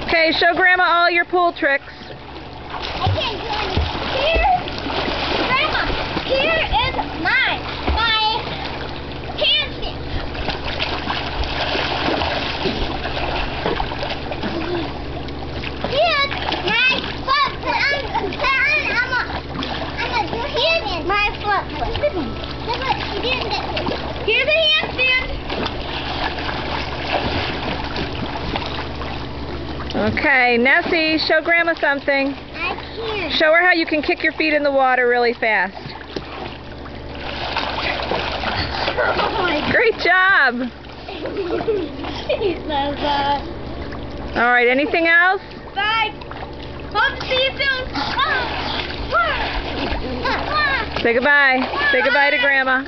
Okay, show Grandma all your pool tricks. I can't do any. Here, Grandma, here is my handstand. Here's my foot. I'm gonna do handstand. My foot. Here's a handstand. Okay, Nessie, show Grandma something. I can't. Show her how you can kick your feet in the water really fast. Oh my God. Great job. All right, anything else? Bye. Hope to see you soon. Say goodbye. Say goodbye to Grandma.